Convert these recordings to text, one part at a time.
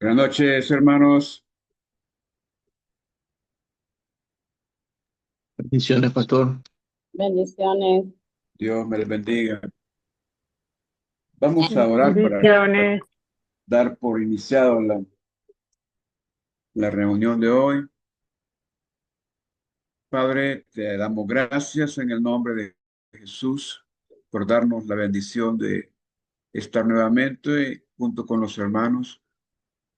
Buenas noches, hermanos. Bendiciones, pastor. Bendiciones. Dios me les bendiga. Vamos a orar para Bendiciones. dar por iniciado la reunión de hoy. Padre, te damos gracias en el nombre de Jesús por darnos la bendición de estar nuevamente junto con los hermanos.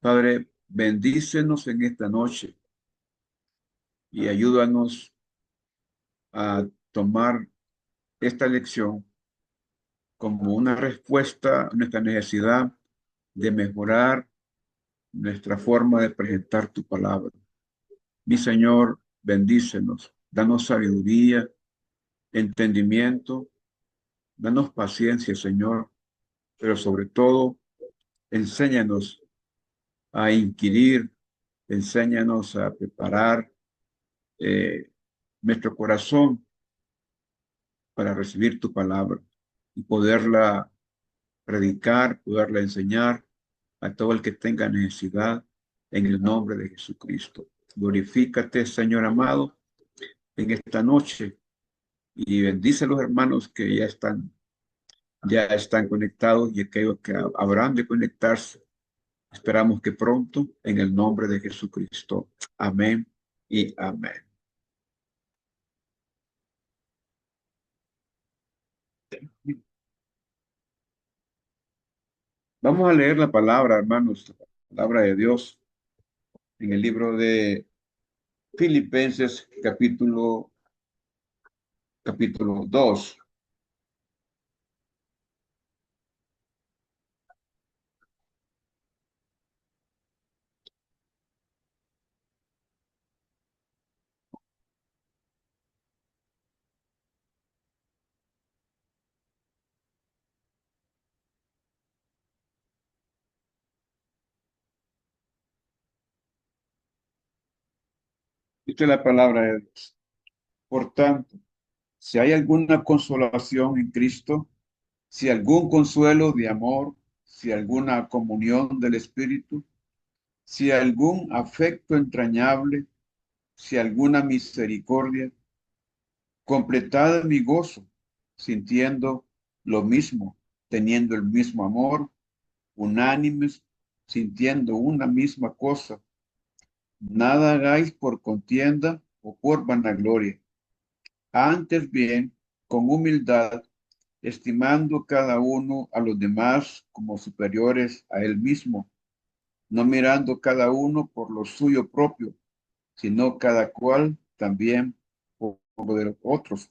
Padre, bendícenos en esta noche y ayúdanos a tomar esta lección como una respuesta a nuestra necesidad de mejorar nuestra forma de presentar tu palabra. Mi Señor, bendícenos, danos sabiduría, entendimiento, danos paciencia, Señor, pero sobre todo, enséñanos a inquirir, enséñanos a preparar eh, nuestro corazón para recibir tu palabra y poderla predicar, poderla enseñar a todo el que tenga necesidad en el nombre de Jesucristo. Glorifícate, Señor amado, en esta noche y bendice a los hermanos que ya están conectados y aquellos que habrán de conectarse. Esperamos que pronto, en el nombre de Jesucristo. Amén y amén. Vamos a leer la palabra, hermanos, la palabra de Dios en el libro de Filipenses, capítulo 2. Esta es la palabra de Dios. Por tanto, si hay alguna consolación en Cristo, si algún consuelo de amor, si alguna comunión del Espíritu, si algún afecto entrañable, si alguna misericordia, completad mi gozo, sintiendo lo mismo, teniendo el mismo amor, unánimes, sintiendo una misma cosa. Nada hagáis por contienda o por vanagloria, antes bien, con humildad, estimando cada uno a los demás como superiores a él mismo, no mirando cada uno por lo suyo propio, sino cada cual también por lo de los otros.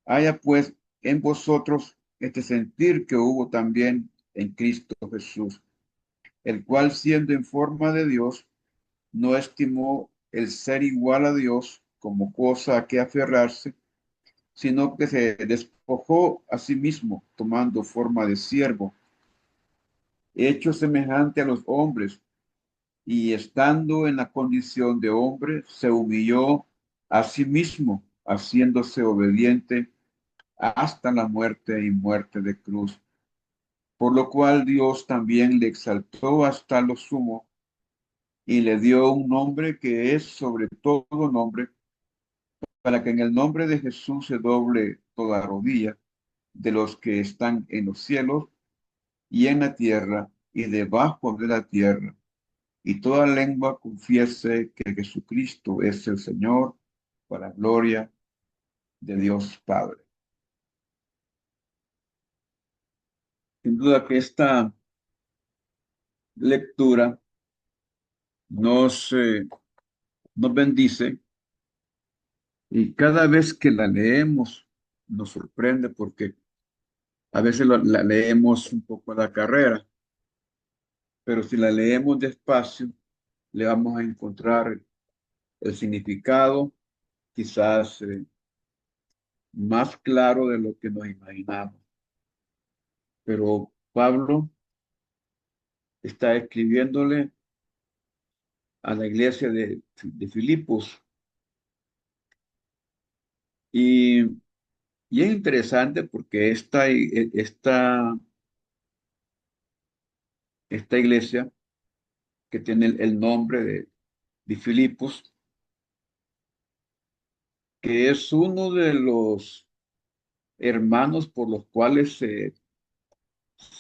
Haya pues en vosotros este sentir que hubo también en Cristo Jesús, el cual siendo en forma de Dios, no estimó el ser igual a Dios como cosa a que aferrarse, sino que se despojó a sí mismo, tomando forma de siervo, hecho semejante a los hombres, y estando en la condición de hombre, se humilló a sí mismo, haciéndose obediente hasta la muerte y muerte de cruz. Por lo cual Dios también le exaltó hasta lo sumo y le dio un nombre que es sobre todo nombre, para que en el nombre de Jesús se doble toda rodilla de los que están en los cielos y en la tierra y debajo de la tierra, y toda lengua confiese que Jesucristo es el Señor, para la gloria de Dios Padre. Sin duda que esta lectura nos bendice y cada vez que la leemos nos sorprende porque a veces la leemos un poco a la carrera, pero si la leemos despacio, le vamos a encontrar el significado quizás más claro de lo que nos imaginamos. Pero Pablo está escribiéndole a la iglesia de Filipos y, y es interesante porque esta iglesia que tiene el nombre de Filipos, que es uno de los hermanos por los cuales se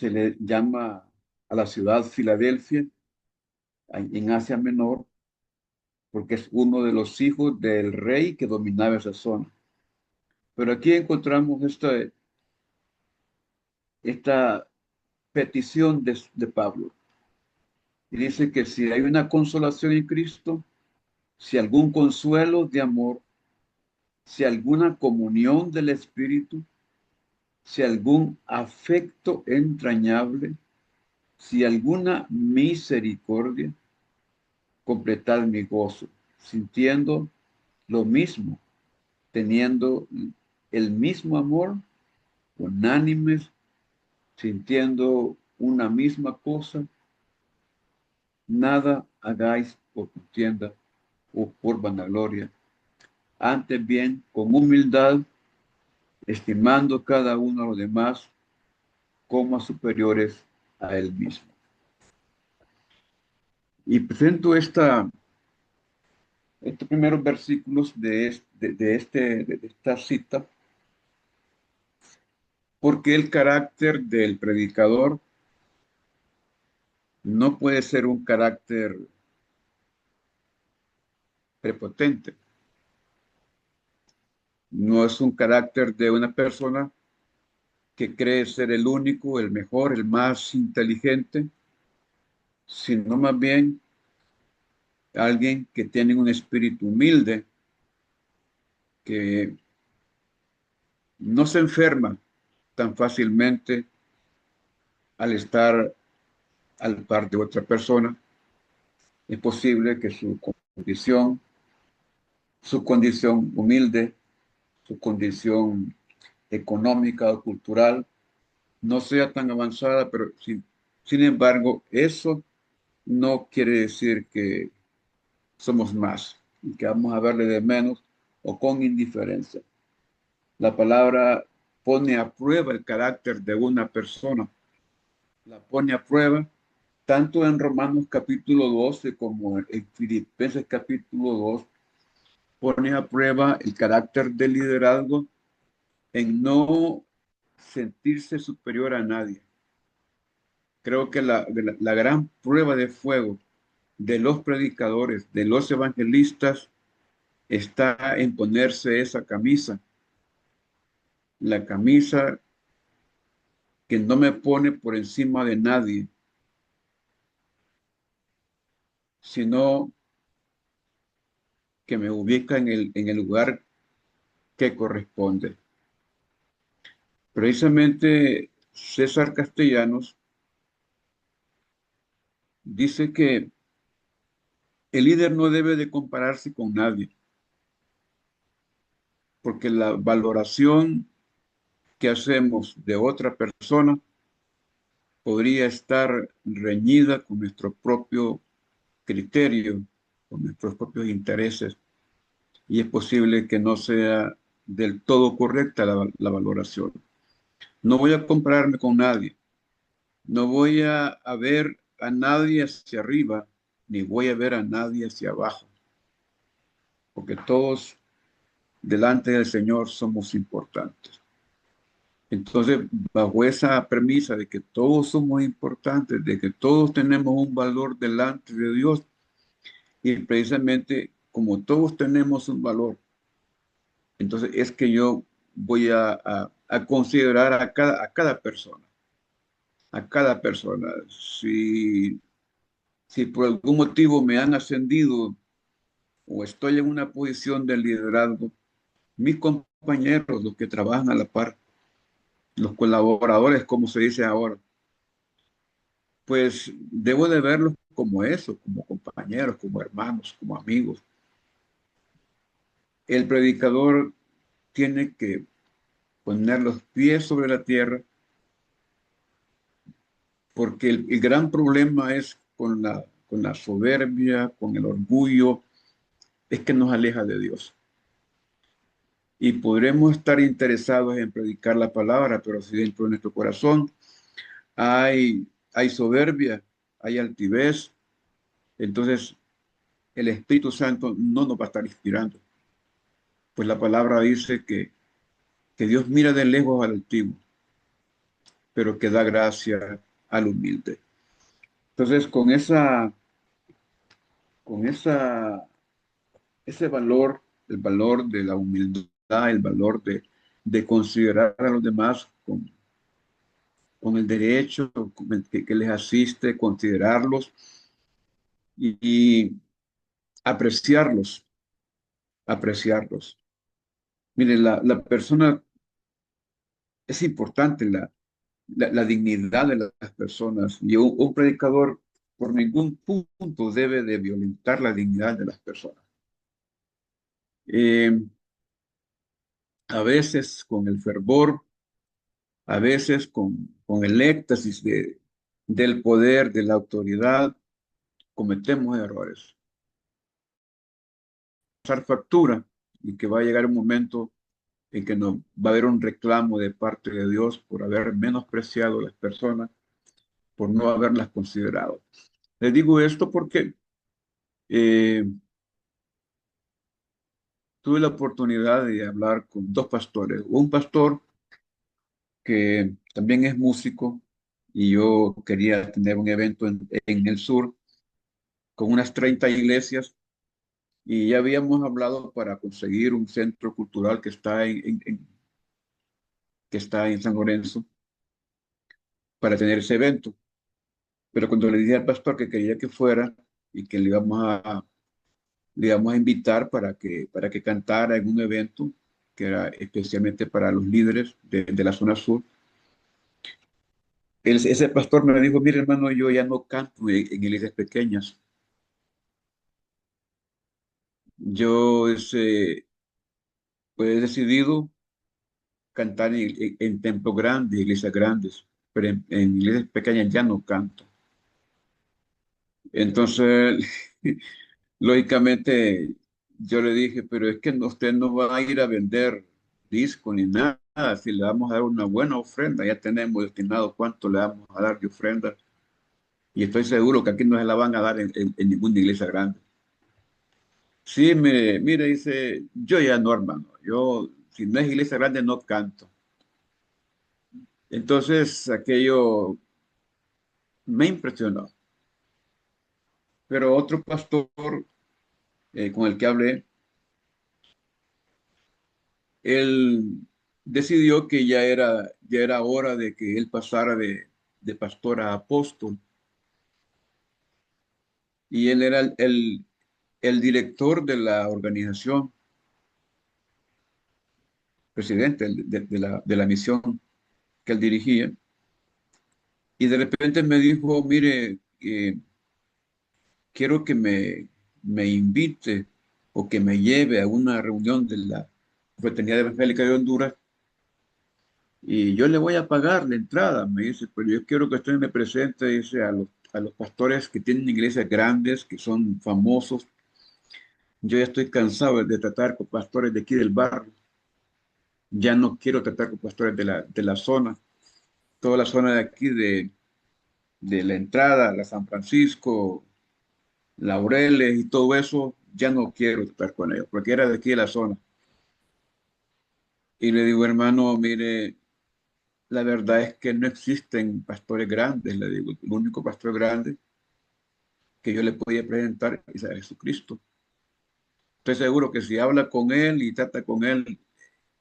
le llama a la ciudad Filadelfia, en Asia Menor, porque es uno de los hijos del rey que dominaba esa zona. Pero aquí encontramos esta petición de Pablo. Y dice que si hay una consolación en Cristo, si algún consuelo de amor, si alguna comunión del Espíritu, si algún afecto entrañable, si alguna misericordia, completad mi gozo, sintiendo lo mismo, teniendo el mismo amor, unánimes, sintiendo una misma cosa, nada hagáis por contienda o por vanagloria, antes bien con humildad, estimando cada uno a los demás como a superiores a él mismo. Y presento estos primeros versículos de esta cita, porque el carácter del predicador no puede ser un carácter prepotente, no es un carácter de una persona que cree ser el único, el mejor, el más inteligente, sino más bien alguien que tiene un espíritu humilde, que no se enferma tan fácilmente al estar al par de otra persona. Es posible que su condición humilde, su condición económica o cultural no sea tan avanzada, pero sin embargo, eso no quiere decir que somos más y que vamos a verle de menos o con indiferencia. La palabra pone a prueba el carácter de una persona, la pone a prueba tanto en Romanos capítulo 12 como en Filipenses capítulo 2, pone a prueba el carácter del liderazgo en no sentirse superior a nadie. Creo que la gran prueba de fuego de los predicadores, de los evangelistas, está en ponerse esa camisa, la camisa que no me pone por encima de nadie, sino que me ubica en el lugar que corresponde. Precisamente César Castellanos dice que el líder no debe de compararse con nadie, porque la valoración que hacemos de otra persona podría estar reñida con nuestro propio criterio, con nuestros propios intereses, y es posible que no sea del todo correcta la valoración. No voy a compararme con nadie, no voy a ver a nadie hacia arriba, ni voy a ver a nadie hacia abajo, porque todos delante del Señor somos importantes. Entonces, bajo esa premisa de que todos somos importantes, de que todos tenemos un valor delante de Dios, y precisamente como todos tenemos un valor, entonces es que yo voy a considerar a cada persona, a cada persona. Si por algún motivo me han ascendido o estoy en una posición de liderazgo, mis compañeros, los que trabajan a la par, los colaboradores, como se dice ahora, pues debo de verlos como eso, como compañeros, como hermanos, como amigos. El predicador tiene que poner los pies sobre la tierra, porque el gran problema es con la soberbia, con el orgullo, es que nos aleja de Dios. Y podremos estar interesados en predicar la palabra, pero si dentro de nuestro corazón hay soberbia, hay altivez, entonces el Espíritu Santo no nos va a estar inspirando. Pues la palabra dice que Dios mira de lejos al altivo, pero que da gracia al humilde. Entonces, con ese valor, el valor de la humildad, el valor de considerar a los demás con el derecho que les asiste, considerarlos y apreciarlos, apreciarlos. Mire, la persona, es importante la dignidad de las personas y un predicador por ningún punto debe de violentar la dignidad de las personas. Eh, a veces con el fervor, a veces con el éxtasis del poder, de la autoridad, cometemos errores. Pasar factura y que va a llegar un momento en que no, va a haber un reclamo de parte de Dios por haber menospreciado a las personas, por no haberlas considerado. Les digo esto porque eh, tuve la oportunidad de hablar con dos pastores. Un pastor que también es músico y yo quería tener un evento en el sur con unas 30 iglesias y ya habíamos hablado para conseguir un centro cultural que está que está en San Lorenzo para tener ese evento. Pero cuando le dije al pastor que quería que fuera y que le íbamos a invitar para que cantara en un evento que era especialmente para los líderes de la zona sur, ese pastor me dijo, mire hermano, yo ya no canto en iglesias pequeñas. Yo pues, he decidido cantar en templos grandes, iglesias grandes, pero en iglesias pequeñas ya no canto. Entonces, lógicamente, yo le dije, pero es que usted no va a ir a vender disco ni nada. Si le vamos a dar una buena ofrenda, ya tenemos destinado cuánto le vamos a dar de ofrenda. Y estoy seguro que aquí no se la van a dar en ninguna iglesia grande. Sí, mire, dice, yo ya no, hermano. Yo, si no es iglesia grande, no canto. Entonces, aquello me impresionó. Pero otro pastor con el que hablé, él decidió que ya era hora de que él pasara de pastor a apóstol. Y él era el director de la organización, presidente de la misión que él dirigía. Y de repente me dijo, mire, quiero que me invite o que me lleve a una reunión de la Fraternidad Evangélica de Honduras y yo le voy a pagar la entrada, me dice, pero yo quiero que usted me presente, dice, a los pastores que tienen iglesias grandes, que son famosos. Yo ya estoy cansado de tratar con pastores de aquí del barrio. Ya no quiero tratar con pastores de la zona. Toda la zona de aquí de la entrada, la San Francisco, Laureles y todo eso, ya no quiero tratar con ellos, porque era de aquí de la zona. Y le digo, hermano, mire, la verdad es que no existen pastores grandes, le digo, el único pastor grande que yo le podía presentar es a Jesucristo. Estoy seguro que si habla con él y trata con él,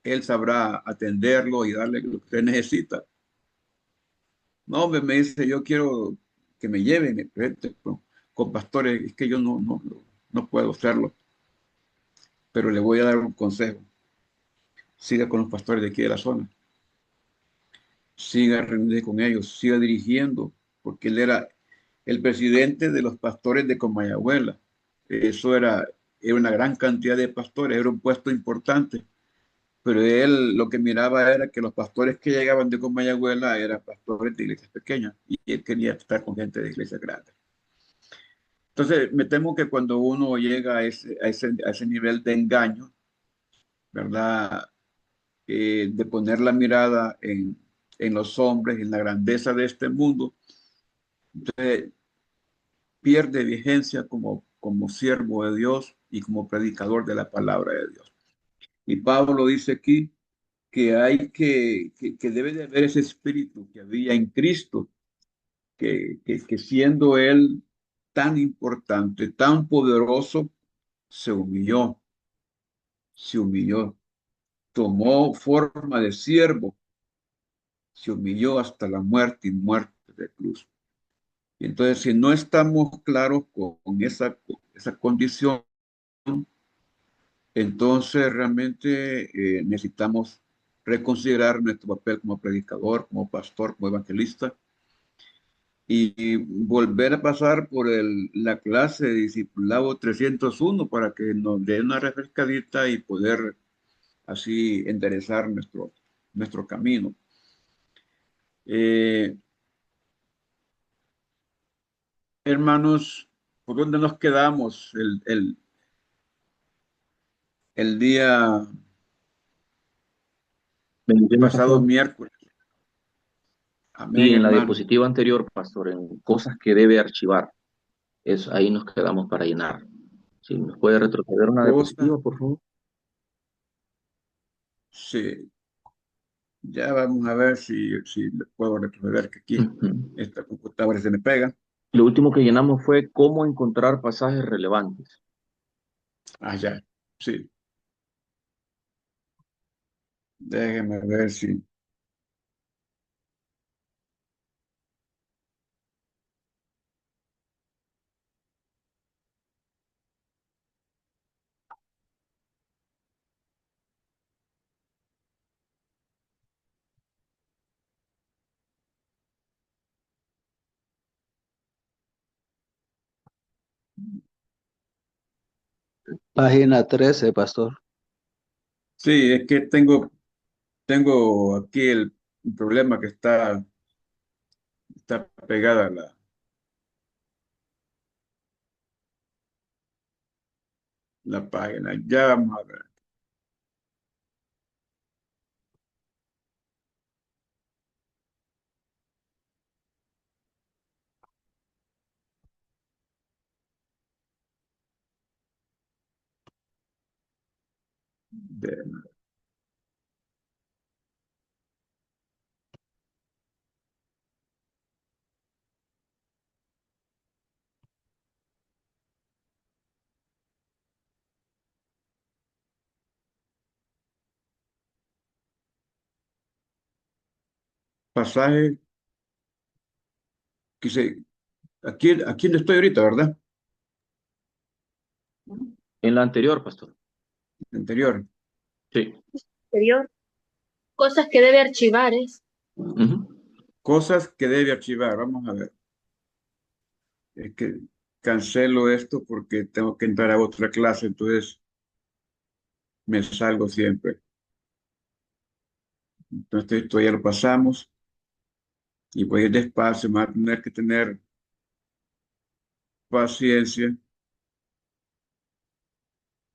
él sabrá atenderlo y darle lo que usted necesita. No, me dice, yo quiero que me lleven, me presente con pastores, es que yo no puedo hacerlo, pero le voy a dar un consejo. Siga con los pastores de aquí de la zona, siga reuniendo con ellos, siga dirigiendo, porque él era el presidente de los pastores de Comayagüela. Era una gran cantidad de pastores, era un puesto importante, pero él lo que miraba era que los pastores que llegaban de Comayagüela eran pastores de iglesias pequeñas y él quería estar con gente de iglesias grandes. Entonces, me temo que cuando uno llega a ese nivel de engaño, ¿verdad? De poner la mirada en los hombres, en la grandeza de este mundo, pierde vigencia como siervo de Dios y como predicador de la palabra de Dios. Y Pablo dice aquí que hay que debe de haber ese espíritu que había en Cristo, que siendo él tan importante, tan poderoso, se humilló, tomó forma de siervo, se humilló hasta la muerte y muerte de cruz. Y entonces, si no estamos claros con esa condición, entonces realmente necesitamos reconsiderar nuestro papel como predicador, como pastor, como evangelista y volver a pasar por la clase de discipulado 301 para que nos dé una refrescadita y poder así enderezar nuestro camino. Eh, Hermanos, ¿por dónde nos quedamos el día Bendiciones, pasado pastor. miércoles? Y Amén, en la hermano. diapositiva anterior, pastor, en cosas que debe archivar, ahí nos quedamos para llenar. Si nos puede retroceder una Cosas, diapositiva, por favor. sí, ya vamos a ver si le puedo retroceder que aquí Ujú. esta computadora se me pega. Lo último que llenamos fue cómo encontrar pasajes relevantes. Ah, ya, sí, déjeme ver si. Página 13, pastor. Sí, es que tengo aquí el problema que está pegada la página. Ya vamos a ver. De- Pasaje, aquí no estoy ahorita, ¿verdad? En la anterior, pastor. Anterior. Sí. Anterior, cosas que debe archivar es. Ujú. Cosas que debe archivar. Vamos a ver. Es que cancelo esto porque tengo que entrar a otra clase, entonces me salgo siempre. Entonces esto ya lo pasamos y voy a ir despacio, me va a tener que tener paciencia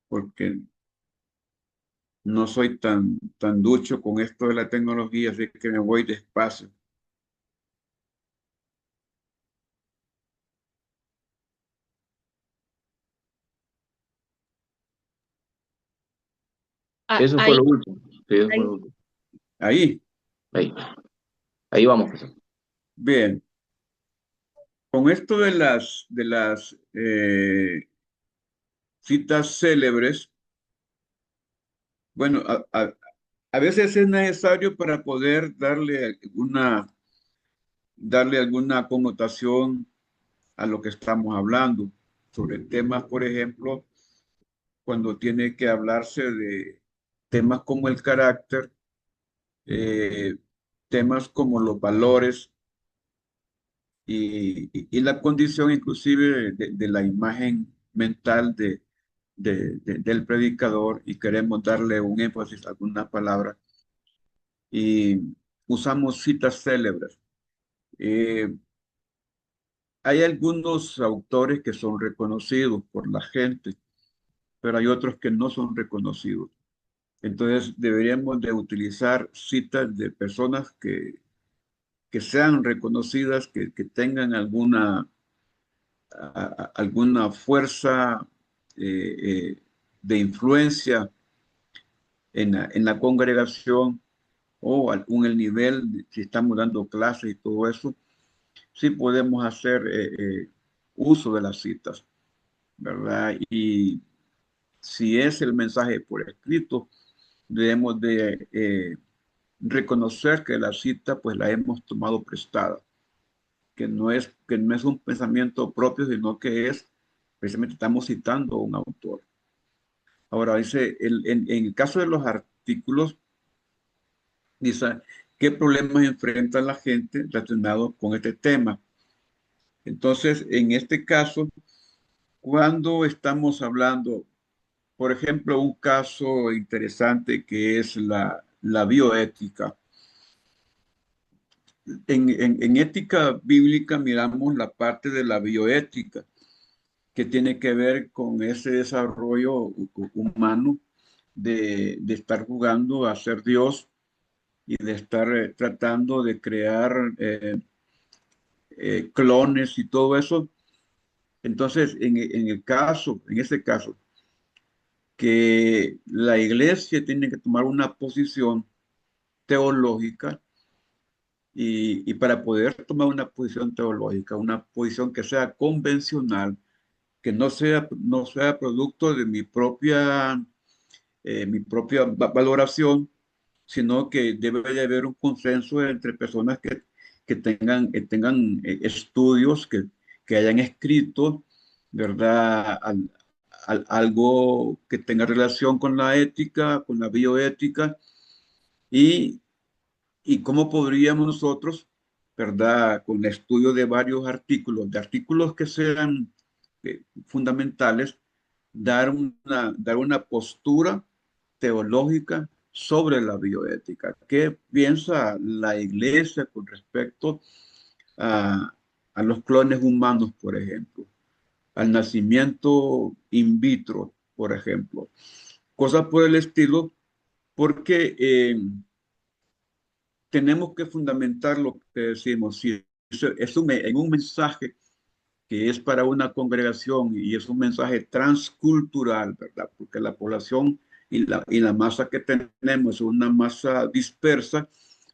porque no soy tan ducho con esto de la tecnología, así que me voy despacio. Eso fue Ahí, lo último. Sí, eso fue ahí. lo último. Ahí, Ahí. Ahí vamos, pastor. bien. Con esto de las citas célebres, bueno, a veces es necesario para poder darle alguna connotación a lo que estamos hablando, sobre temas, por ejemplo, cuando tiene que hablarse de temas como el carácter, eh, temas como los valores y la condición inclusive de la imagen mental del predicador y queremos darle un énfasis a algunas palabras y usamos citas célebres. Eh, Hay algunos autores que son reconocidos por la gente, pero hay otros que no son reconocidos. Entonces deberíamos de utilizar citas de personas que sean reconocidas, que tengan alguna fuerza de influencia en la congregación o algún el nivel, si estamos dando clases y todo eso, sí podemos hacer uso de las citas, ¿verdad? Y si es el mensaje por escrito, debemos de reconocer que la cita pues la hemos tomado prestada, que no es un pensamiento propio, sino que es, precisamente estamos citando a un autor. Ahora, dice, en el caso de los artículos, dice, ¿qué problemas enfrenta la gente relacionados con este tema? Entonces, en este caso, cuando estamos hablando, por ejemplo, un caso interesante que es la bioética. En ética bíblica miramos la parte de la bioética, que tiene que ver con ese desarrollo humano de estar jugando a ser Dios y de estar tratando de crear clones y todo eso. Entonces, en ese caso, que la iglesia tiene que tomar una posición teológica y para poder tomar una posición teológica, una posición que sea convencional, que no sea producto de mi propia valoración, sino que debe de haber un consenso entre personas que tengan estudios, que hayan escrito, ¿verdad? Algo que tenga relación con la ética, con la bioética, y, y cómo podríamos nosotros, ¿verdad? Con el estudio de varios artículos, de artículos que sean fundamentales, dar una postura teológica sobre la bioética. ¿Qué piensa la iglesia con respecto a, a los clones humanos, por ejemplo? Al nacimiento in vitro, por ejemplo. Cosas por el estilo, porque tenemos que fundamentar lo que decimos. Si en un mensaje que es para una congregación y es un mensaje transcultural, ¿verdad? Porque la población y la masa que tenemos es una masa dispersa.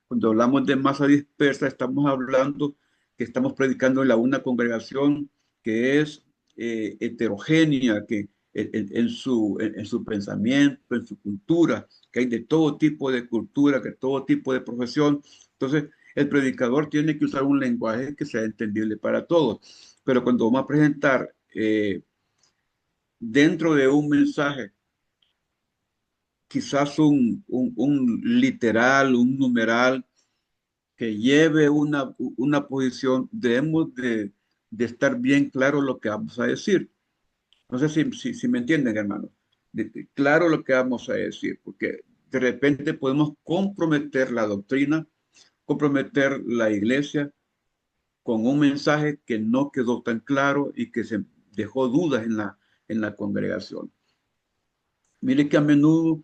Cuando hablamos de masa dispersa, estamos hablando que estamos predicando en una congregación que es heterogénea, que en su pensamiento, en su cultura, que hay de todo tipo de cultura, que todo tipo de profesión. Entonces, el predicador tiene que usar un lenguaje que sea entendible para todos. Pero cuando vamos a presentar dentro de un mensaje, quizás un literal, un numeral que lleve una posición, debemos de estar bien claro lo que vamos a decir. No sé si me entienden, hermano. Claro lo que vamos a decir, porque de repente podemos comprometer la doctrina, comprometer la iglesia con un mensaje que no quedó tan claro y que se dejó dudas en la congregación. Mire que a menudo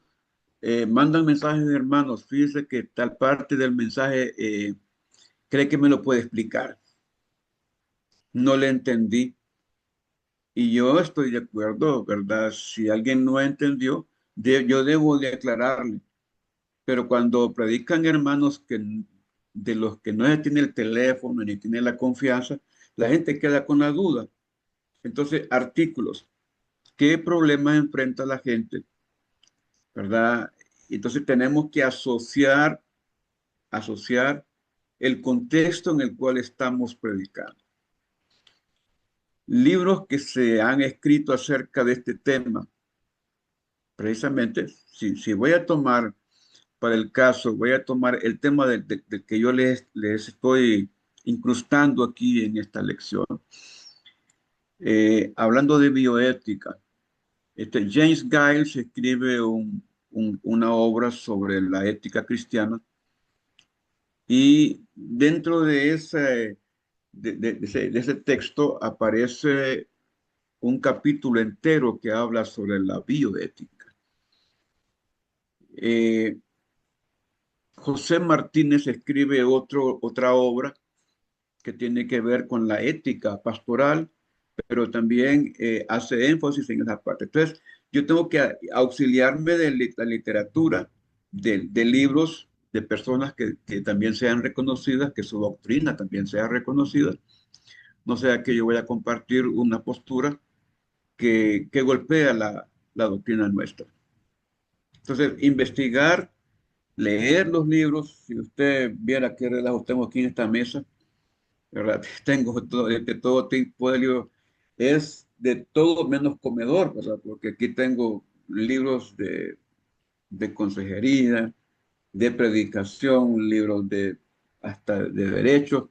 mandan mensajes, hermanos, fíjese que tal parte del mensaje cree que me lo puede explicar. No le entendí. Y yo estoy de acuerdo, ¿verdad? Si alguien no entendió, yo debo de aclararle. Pero cuando predican hermanos de los que no se tiene el teléfono ni tiene la confianza, la gente queda con la duda. Entonces, artículos. ¿Qué problemas enfrenta la gente? ¿Verdad? Entonces tenemos que asociar el contexto en el cual estamos predicando. Libros que se han escrito acerca de este tema. Precisamente, si voy a tomar para el caso, voy a tomar el tema de que yo les estoy incrustando aquí en esta lección. Hablando de bioética, James Giles escribe una obra sobre la ética cristiana y dentro de ese texto aparece un capítulo entero que habla sobre la bioética. Eh, José Martínez escribe otra obra que tiene que ver con la ética pastoral pero también hace énfasis en esa parte. Entonces, yo tengo que auxiliarme de la literatura, de libros de personas que también sean reconocidas, que su doctrina también sea reconocida. No sea que yo voy a compartir una postura que golpea la doctrina nuestra. Entonces, investigar, leer los libros. Si usted viera qué relajo tengo aquí en esta mesa, ¿verdad? Tengo de todo tipo de libros. Es de todo menos comedor, ¿verdad? Porque aquí tengo libros de consejería, de predicación, libros hasta de derecho,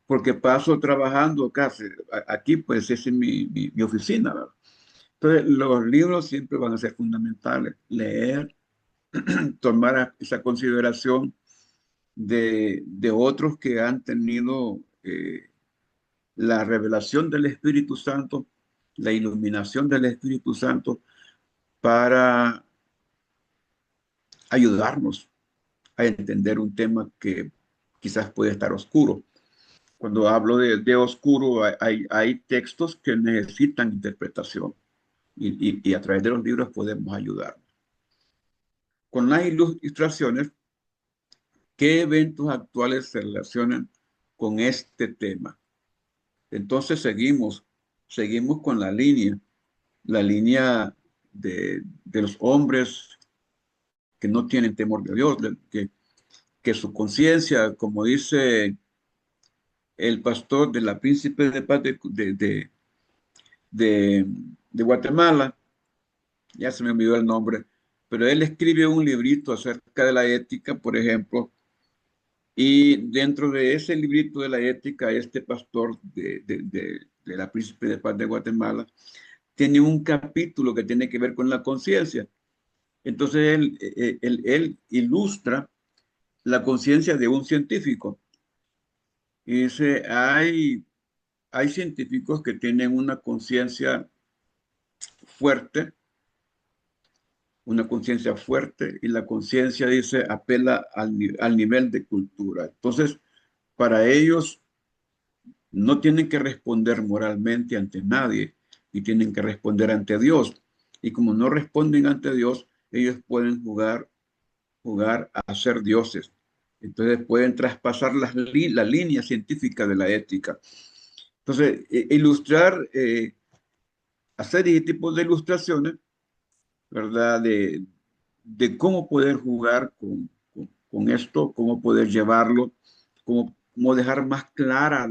porque paso trabajando casi. Aquí, pues, es en mi oficina, ¿verdad? Entonces, los libros siempre van a ser fundamentales. Leer, tomar esa consideración de otros que han tenido la revelación del Espíritu Santo, la iluminación del Espíritu Santo para ayudarnos a entender un tema que quizás puede estar oscuro. Cuando hablo de oscuro, hay textos que necesitan interpretación y a través de los libros podemos ayudar. Con las ilustraciones, ¿qué eventos actuales se relacionan con este tema? Entonces seguimos con la línea de los hombres que no tienen temor de Dios, que su conciencia, como dice el pastor de la Príncipe de Paz de, de Guatemala, ya se me olvidó el nombre, pero él escribe un librito acerca de la ética, por ejemplo, y dentro de ese librito de la ética, este pastor de la Príncipe de Paz de Guatemala tiene un capítulo que tiene que ver con la conciencia. Entonces él ilustra la conciencia de un científico y dice, hay científicos que tienen fuerte, una conciencia fuerte, y la conciencia, dice, apela al nivel de cultura. Entonces, para ellos no tienen que responder moralmente ante nadie y tienen que responder ante Dios. Y como no responden ante Dios, ellos pueden jugar a ser dioses. Entonces pueden traspasar la línea científica de la ética. Entonces, ilustrar, hacer ese tipo de ilustraciones, ¿verdad? De cómo poder jugar con esto, cómo poder llevarlo, cómo dejar más clara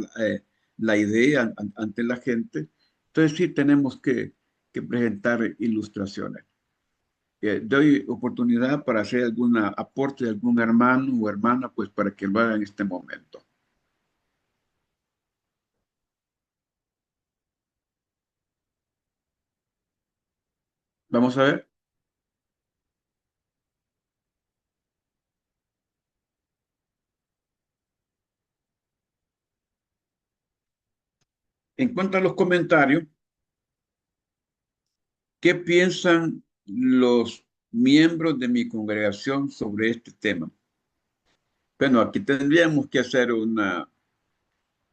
la idea ante la gente. Entonces sí tenemos que presentar ilustraciones. Doy oportunidad para hacer algún aporte de algún hermano o hermana, pues para que lo haga en este momento. Vamos a ver. En cuanto a los comentarios, ¿qué piensan los miembros de mi congregación sobre este tema? Bueno, aquí tendríamos que hacer una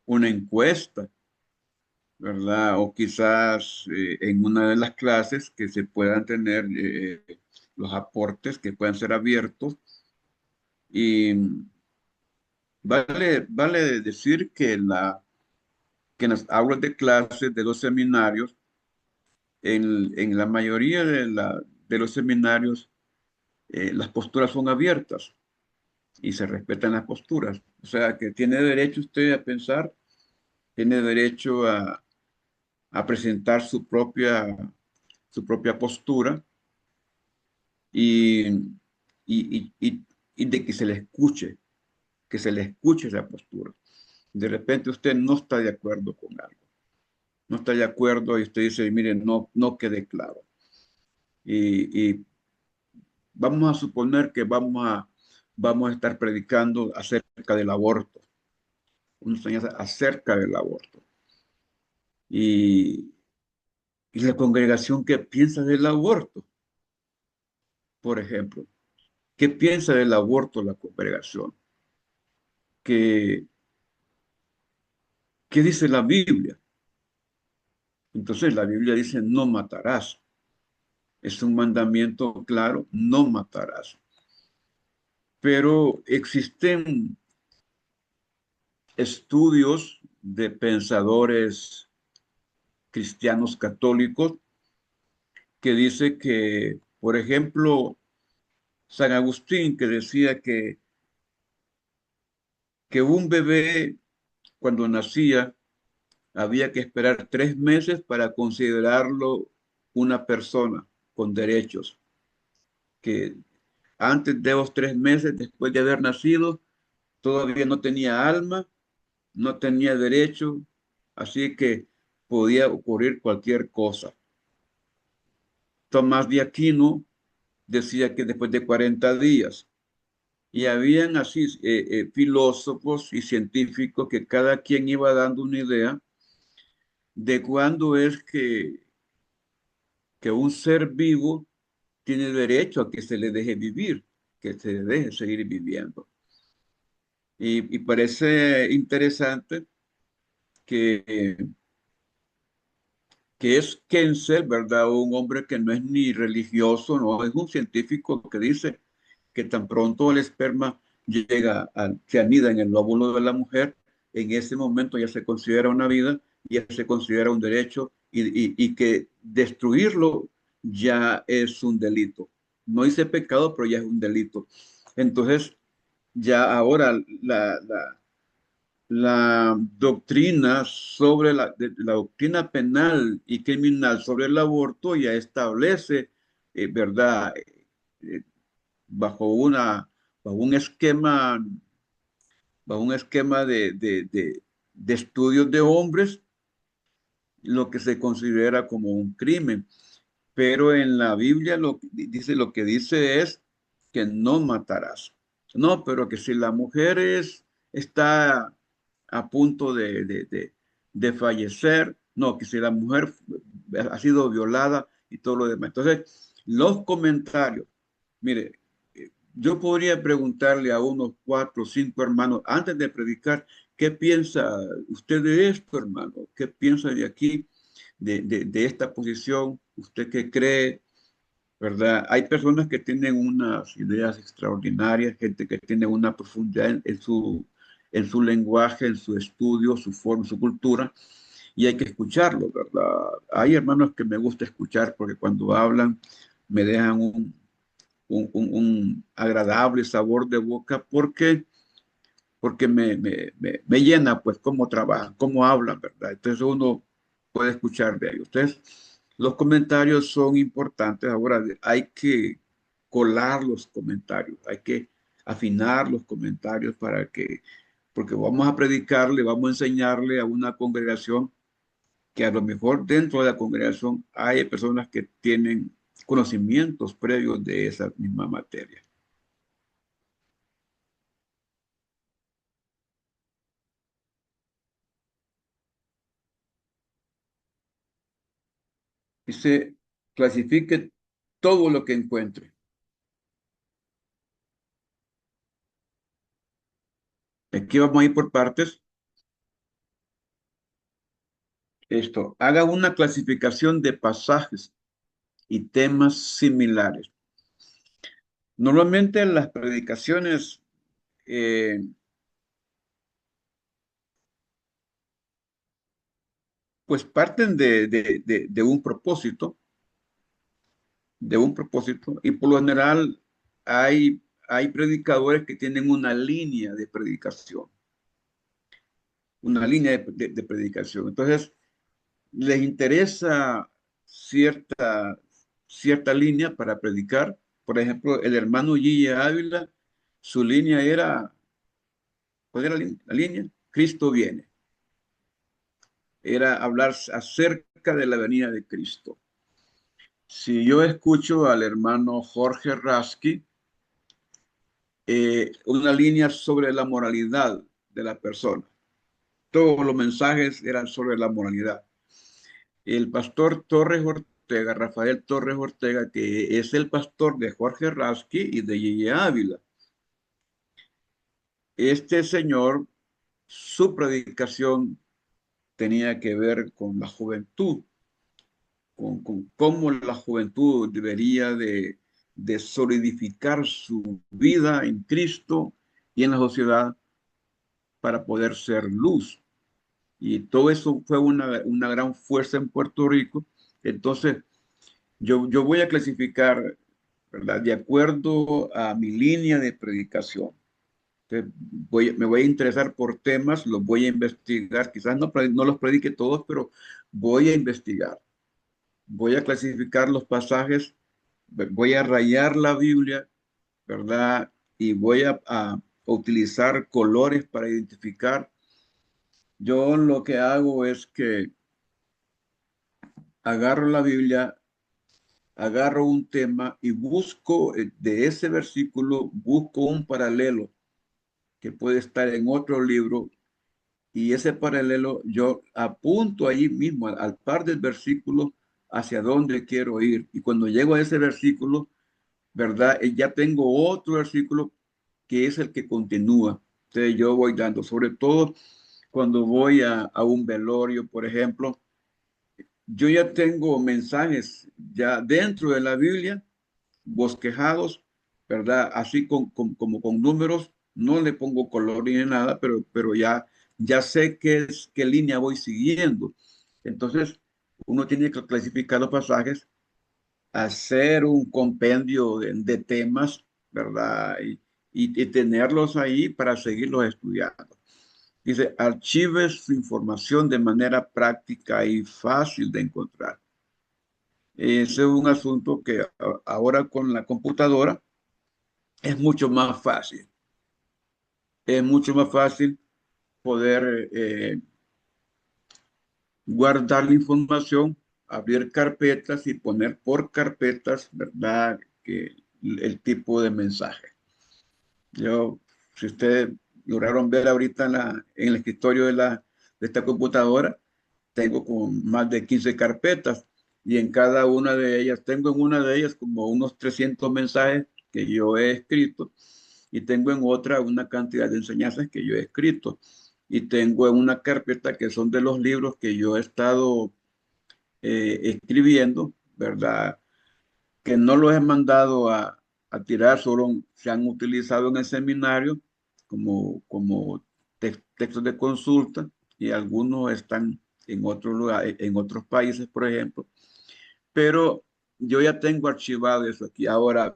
encuesta, ¿verdad? O quizás en una de las clases que se puedan tener los aportes que puedan ser abiertos. Y vale decir que en las aulas de clases de los seminarios, en la mayoría de los seminarios, las posturas son abiertas y se respetan las posturas. O sea, que tiene derecho usted a pensar, tiene derecho a presentar su propia postura y, y de que se le escuche esa postura. De repente usted no está de acuerdo con algo, no está de acuerdo y usted dice, mire, no quede claro. Y vamos a suponer que vamos a estar predicando acerca del aborto, una enseñanza acerca del aborto. Y, y la congregación, ¿qué piensa del aborto? Por ejemplo, ¿qué piensa del aborto la congregación? ¿Qué, qué dice la Biblia? Entonces la Biblia dice, no matarás. Es un mandamiento claro, no matarás. Pero existen estudios de pensadores cristianos católicos que dice que, por ejemplo, San Agustín, que decía que un bebé cuando nacía había que esperar 3 meses para considerarlo una persona con derechos, que antes de los 3 meses, después de haber nacido, todavía no tenía alma, no tenía derecho, así que podía ocurrir cualquier cosa. Tomás de Aquino decía que después de 40 días, y habían así filósofos y científicos que cada quien iba dando una idea de cuándo es que un ser vivo tiene derecho a que se le deje vivir, que se le deje seguir viviendo. Y parece interesante que, que es Kensel, ¿verdad? Un hombre que no es ni religioso, no, es un científico que dice que tan pronto el esperma se anida en el lóbulo de la mujer, en ese momento ya se considera una vida, ya se considera un derecho y que destruirlo ya es un delito. No dice pecado, pero ya es un delito. Entonces, ya ahora la doctrina sobre la doctrina penal y criminal sobre el aborto ya establece, ¿verdad? Eh, bajo bajo un esquema, bajo un esquema de estudios de hombres, lo que se considera como un crimen. Pero en la Biblia lo que dice es que no matarás. No, pero que si la mujer está a punto de fallecer, no, que si la mujer ha sido violada y todo lo demás. Entonces, los comentarios, mire, yo podría preguntarle a unos 4 o 5 hermanos antes de predicar, ¿qué piensa usted de esto, hermano? ¿Qué piensa de aquí, de esta posición? ¿Usted qué cree? ¿Verdad? Hay personas que tienen unas ideas extraordinarias, gente que tiene una profundidad en su lenguaje, en su estudio, su forma, su cultura, y hay que escucharlo, ¿verdad? Hay hermanos que me gusta escuchar porque cuando hablan me dejan un agradable sabor de boca porque me llena pues cómo trabajan, cómo hablan, ¿verdad? Entonces uno puede escuchar de ellos. Entonces, los comentarios son importantes. Ahora hay que colar los comentarios, hay que afinar los comentarios porque vamos a predicarle, vamos a enseñarle a una congregación que a lo mejor dentro de la congregación hay personas que tienen conocimientos previos de esa misma materia. Dice, clasifique todo lo que encuentre. Aquí vamos a ir por partes. Esto, haga una clasificación de pasajes y temas similares. Normalmente las predicaciones eh, pues parten de un propósito, y por lo general hay predicadores que tienen una línea de predicación. Entonces, les interesa cierta línea para predicar. Por ejemplo, el hermano Gille Ávila, su línea era, ¿cuál era la línea? Cristo viene. Era hablar acerca de la venida de Cristo. Si yo escucho al hermano Jorge Rasky, una línea sobre la moralidad de la persona. Todos los mensajes eran sobre la moralidad. El pastor Torres Ortega, Rafael Torres Ortega, que es el pastor de Jorge Rasky y de Yeye Ávila. Este señor, su predicación tenía que ver con la juventud, con cómo la juventud debería de solidificar su vida en Cristo y en la sociedad para poder ser luz. Y todo eso fue una gran fuerza en Puerto Rico. Entonces, yo voy a clasificar, ¿verdad? De acuerdo a mi línea de predicación. Entonces, me voy a interesar por temas, los voy a investigar. Quizás no los predique todos, pero voy a investigar. Voy a clasificar los pasajes, voy a rayar la Biblia, ¿verdad? Y voy a utilizar colores para identificar. Yo lo que hago es que agarro la Biblia, agarro un tema y busco de ese versículo, busco un paralelo que puede estar en otro libro y ese paralelo yo apunto allí mismo al par del versículo hacia dónde quiero ir. Y cuando llego a ese versículo, ¿verdad? Ya tengo otro versículo que es el que continúa. Entonces yo voy dando, sobre todo cuando voy a un velorio, por ejemplo, yo ya tengo mensajes ya dentro de la Biblia, bosquejados, ¿verdad? Así como con números, no le pongo color ni nada, pero ya sé qué línea voy siguiendo. Entonces, uno tiene que clasificar los pasajes, hacer un compendio de temas, ¿verdad? Y tenerlos ahí para seguirlos estudiando. Dice, archive su información de manera práctica y fácil de encontrar. Ese es un asunto que ahora con la computadora es mucho más fácil. Es mucho más fácil poder guardar la información, abrir carpetas y poner por carpetas, ¿verdad? Que el tipo de mensaje. Yo, si ustedes lograron ver ahorita en el escritorio de esta computadora, tengo con más de 15 carpetas y en cada una de ellas, tengo en una de ellas como unos 300 mensajes que yo he escrito y tengo en otra una cantidad de enseñanzas que yo he escrito y tengo en una carpeta que son de los libros que yo he estado escribiendo, ¿verdad? Que no los he mandado a tirar, solo se han utilizado en el seminario como textos de consulta y algunos están en otros lugares, en otros países, por ejemplo. Pero yo ya tengo archivado eso aquí. Ahora,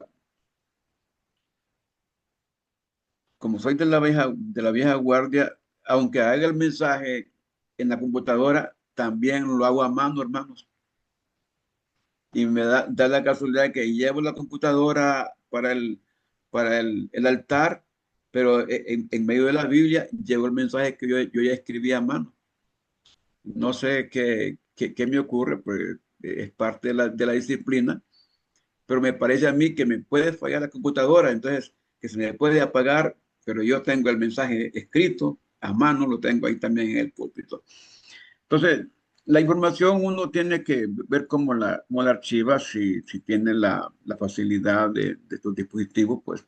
como soy de la vieja guardia, aunque haga el mensaje en la computadora, también lo hago a mano, hermanos. Y me da la casualidad que llevo la computadora para el altar, pero en medio de la Biblia llevo el mensaje que yo ya escribí a mano. No sé qué me ocurre, pues es parte de la disciplina, pero me parece a mí que me puede fallar la computadora, entonces que se me puede apagar, pero yo tengo el mensaje escrito a mano, lo tengo ahí también en el púlpito. Entonces, la información uno tiene que ver cómo la archiva, si tiene la facilidad de estos dispositivos, pues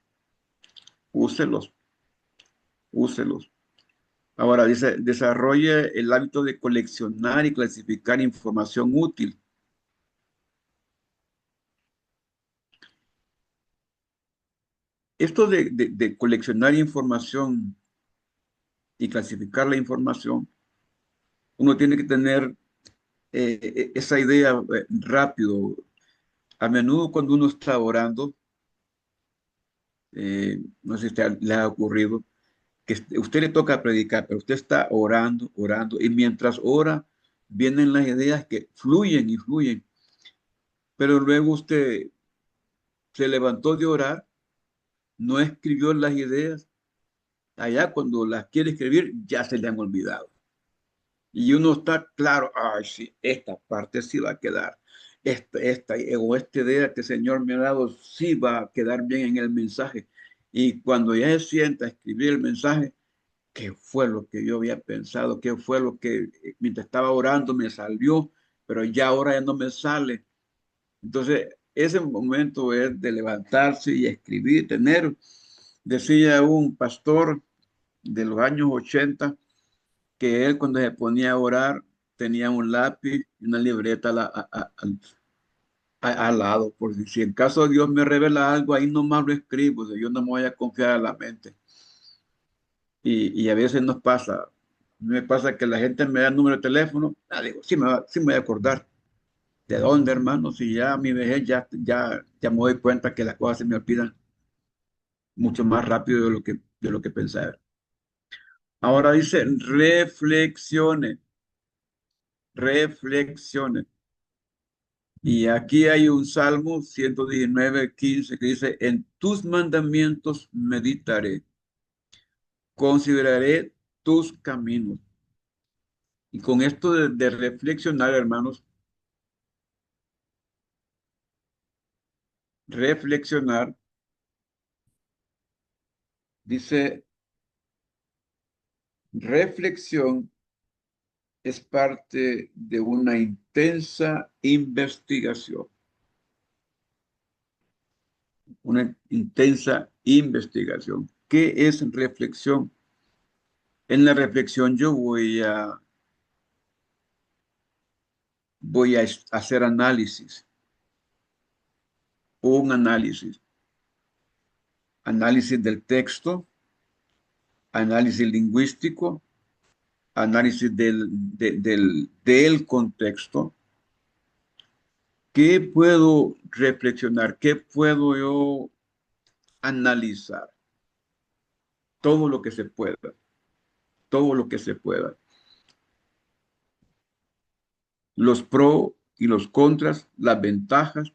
úselos, úselos. Ahora dice, desarrolle el hábito de coleccionar y clasificar información útil. Esto de coleccionar información y clasificar la información, uno tiene que tener esa idea rápido. A menudo cuando uno está orando, no sé si le ha ocurrido, que usted le toca predicar, pero usted está orando, orando, y mientras ora, vienen las ideas que fluyen y fluyen, pero luego usted se levantó de orar, no escribió las ideas, allá cuando las quiere escribir ya se le han olvidado. Y uno está claro, ay, sí, esta parte sí va a quedar, esta o esta idea que el Señor me ha dado sí va a quedar bien en el mensaje. Y cuando ya se sienta a escribir el mensaje, qué fue lo que yo había pensado, qué fue lo que mientras estaba orando me salió, pero ya ahora ya no me sale. Entonces, ese momento es de levantarse y escribir, decía un pastor de los años 80, que él cuando se ponía a orar tenía un lápiz y una libreta al lado, por si en caso Dios me revela algo, ahí nomás lo escribo, o sea, yo no me voy a confiar a la mente. Y a veces nos pasa, me pasa que la gente me da el número de teléfono, digo, sí me voy a acordar. ¿De dónde, hermano? Si ya a mi vejez ya me doy cuenta que las cosas se me olvidan mucho más rápido de lo que pensaba. Ahora dice, reflexione, reflexione. Y aquí hay un Salmo 119:15 que dice, en tus mandamientos meditaré, consideraré tus caminos. Y con esto de reflexionar, hermanos, reflexionar, dice, reflexión es parte de una intensa investigación, una intensa investigación. ¿Qué es reflexión? En la reflexión yo voy a hacer un análisis del texto, análisis lingüístico, análisis del contexto. ¿Qué puedo reflexionar? ¿Qué puedo yo analizar? Todo lo que se pueda, todo lo que se pueda. Los pros y los contras, las ventajas,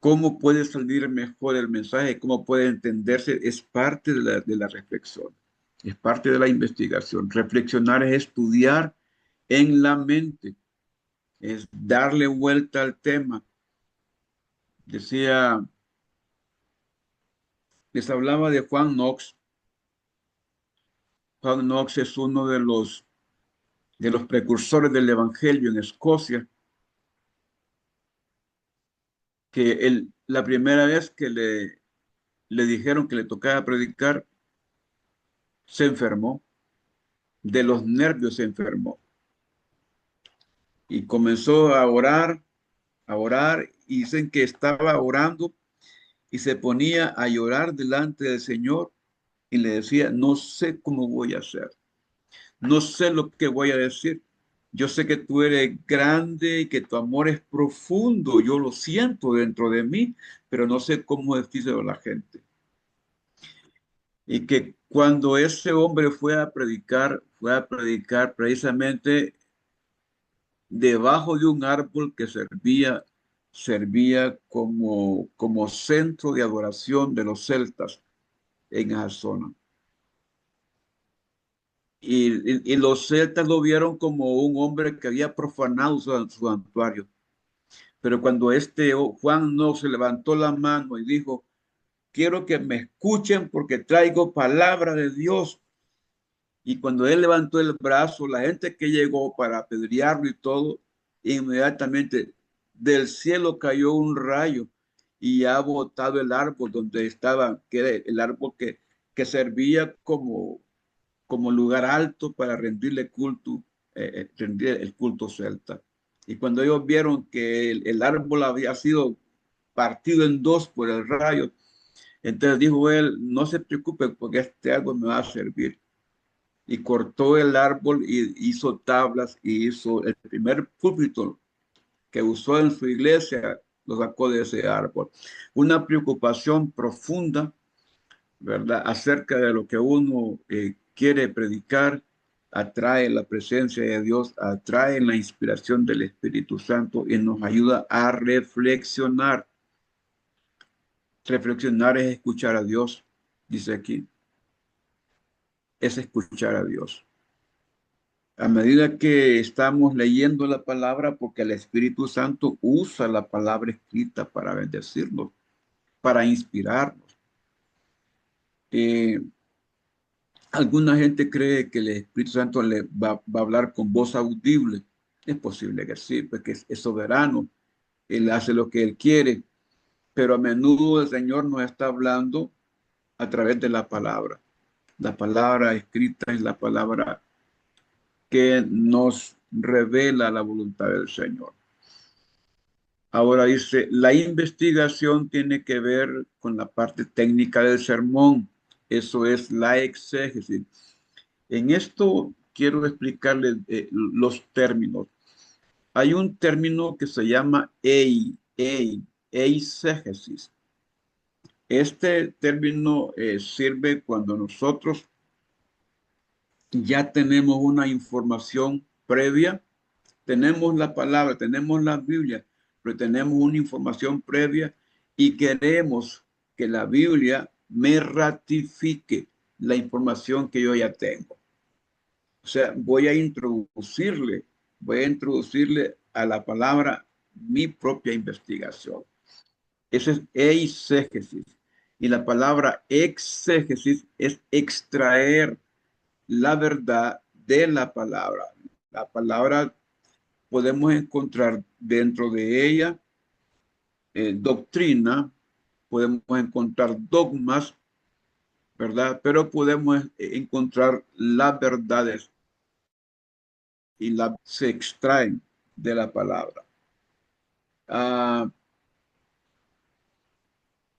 cómo puede salir mejor el mensaje, cómo puede entenderse, es parte de la reflexión, es parte de la investigación. Reflexionar es estudiar en la mente, es darle vuelta al tema. Decía, les hablaba de Juan Knox. Juan Knox es uno de los precursores del Evangelio en Escocia, que la primera vez que le dijeron que le tocaba predicar, se enfermó, de los nervios se enfermó y comenzó a orar y dicen que estaba orando y se ponía a llorar delante del Señor y le decía, no sé cómo voy a hacer, no sé lo que voy a decir. Yo sé que tú eres grande y que tu amor es profundo, yo lo siento dentro de mí, pero no sé cómo decírselo a la gente. Y que cuando ese hombre fue a predicar precisamente debajo de un árbol que servía como centro de adoración de los celtas en esa zona. Y los celtas lo vieron como un hombre que había profanado su santuario. Pero cuando Juan no se levantó la mano y dijo, quiero que me escuchen porque traigo palabra de Dios. Y cuando él levantó el brazo, la gente que llegó para apedrearlo y todo, inmediatamente del cielo cayó un rayo y ha botado el árbol donde estaba, que era el árbol que servía como lugar alto para rendirle culto, rendir el culto celta. Y cuando ellos vieron que el árbol había sido partido en dos por el rayo, entonces dijo él, no se preocupe porque este árbol me va a servir. Y cortó el árbol y hizo tablas y hizo el primer púlpito que usó en su iglesia, lo sacó de ese árbol. Una preocupación profunda, ¿verdad? Acerca de lo que uno quiere predicar, atrae la presencia de Dios, atrae la inspiración del Espíritu Santo y nos ayuda a reflexionar. Reflexionar es escuchar a Dios, dice aquí. Es escuchar a Dios. A medida que estamos leyendo la palabra, porque el Espíritu Santo usa la palabra escrita para bendecirnos, para inspirarnos. Alguna gente cree que el Espíritu Santo le va a hablar con voz audible. Es posible que sí, porque es soberano. Él hace lo que él quiere, pero a menudo el Señor nos está hablando a través de la palabra. La palabra escrita es la palabra que nos revela la voluntad del Señor. Ahora dice, la investigación tiene que ver con la parte técnica del sermón. Eso es la exégesis. En esto quiero explicarles los términos. Hay un término que se llama eisegesis. Este término sirve cuando nosotros ya tenemos una información previa, tenemos la palabra, tenemos la Biblia, pero tenemos una información previa y queremos que la Biblia me ratifique la información que yo ya tengo. O sea, voy a introducirle a la palabra mi propia investigación. Eso es eisegesis. Y la palabra exégesis es extraer la verdad de la palabra. La palabra podemos encontrar dentro de ella doctrina, podemos encontrar dogmas, ¿verdad? Pero podemos encontrar las verdades y se extraen de la palabra.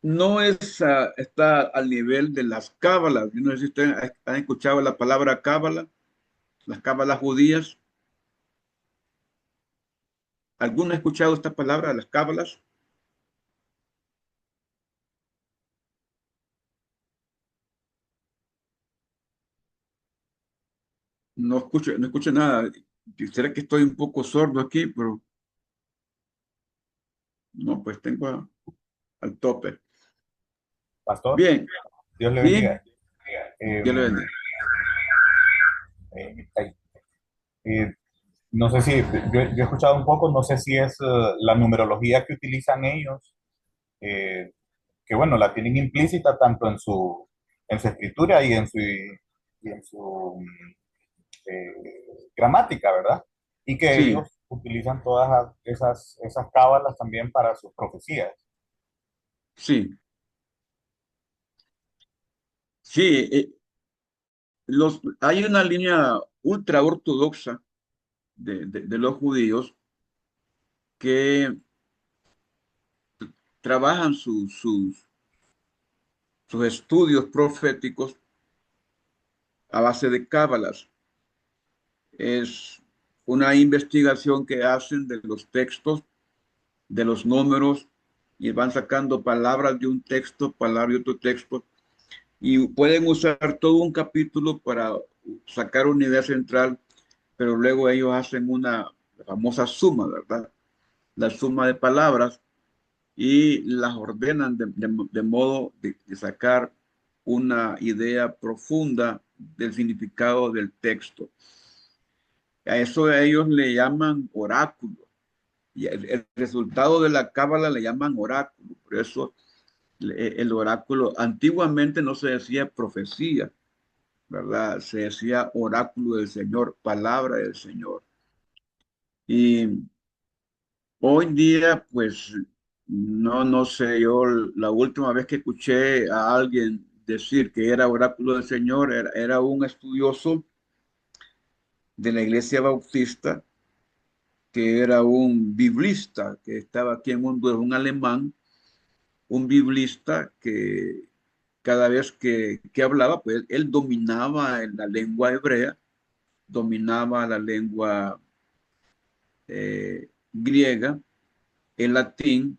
No está al nivel de las cábalas. Yo no sé si ustedes han escuchado la palabra cábala, las cábalas judías. ¿Alguno ha escuchado esta palabra, las cábalas? No escucho nada. Quisiera que estoy un poco sordo aquí, pero no, pues tengo al tope. Pastor, Bien, Dios le sí, bendiga. Dios le bendiga. Eh, eh, no sé si, yo he escuchado un poco, no sé si es la numerología que utilizan ellos, eh, que bueno, la tienen implícita tanto en su escritura y en su gramática, ¿verdad? Y que Sí, ellos utilizan todas esas cábalas también para sus profecías. sí, sí. Hay una línea ultra ortodoxa de los judíos que trabajan sus estudios proféticos a base de cábalas. Es una investigación que hacen de los textos, de los números, y van sacando palabras de un texto, palabras de otro texto, y pueden usar todo un capítulo para sacar una idea central, pero luego ellos hacen una famosa suma, ¿verdad? La suma de palabras y las ordenan de modo de sacar una idea profunda del significado del texto. A eso ellos le llaman oráculo. Y el resultado de la cábala le llaman oráculo. Por eso el oráculo antiguamente no se decía profecía, ¿verdad? Se decía oráculo del Señor, palabra del Señor. Y hoy día, pues, no sé, yo la última vez que escuché a alguien decir que era oráculo del Señor, era un estudioso de la iglesia bautista, que era un biblista, que estaba aquí en Honduras, un alemán, un biblista que cada vez que hablaba, pues él dominaba la lengua hebrea, dominaba la lengua griega, el latín,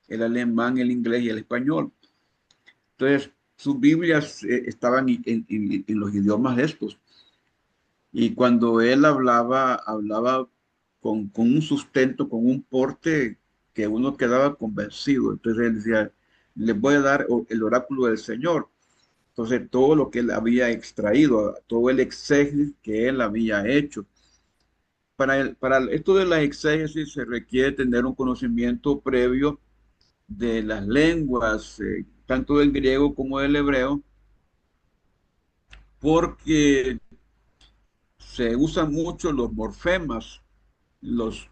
el alemán, el inglés y el español. Entonces, sus Biblias estaban en los idiomas estos. Y cuando él hablaba con un sustento, con un porte que uno quedaba convencido. Entonces él decía, les voy a dar el oráculo del Señor. Entonces todo lo que él había extraído, todo el exégesis que él había hecho. Para esto de la exégesis se requiere tener un conocimiento previo de las lenguas, tanto del griego como del hebreo, porque se usan mucho los morfemas, los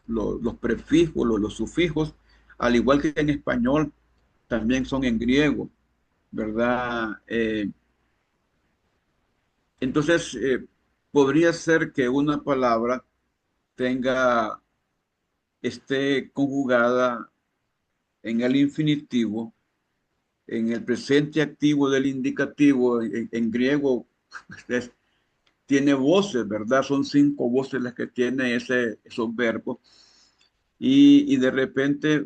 prefijos, los sufijos, al igual que en español, también son en griego, ¿verdad? Entonces, podría ser que una palabra tenga, esté conjugada en el infinitivo, en el presente activo del indicativo, en griego, es- tiene voces, ¿verdad? Son 5 voces las que tiene esos verbos. Y de repente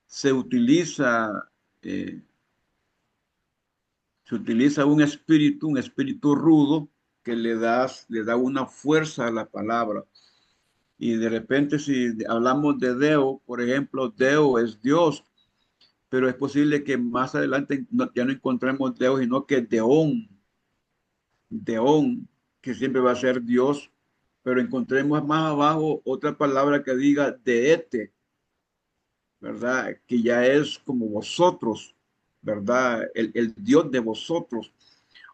se utiliza, eh, un espíritu rudo que le da una fuerza a la palabra. Y de repente si hablamos de Deo, por ejemplo, Deo es Dios, pero es posible que más adelante ya no encontremos Deo, sino que Deón, que siempre va a ser Dios, pero encontremos más abajo otra palabra que diga deete, ¿verdad? Que ya es como vosotros, ¿verdad? El Dios de vosotros.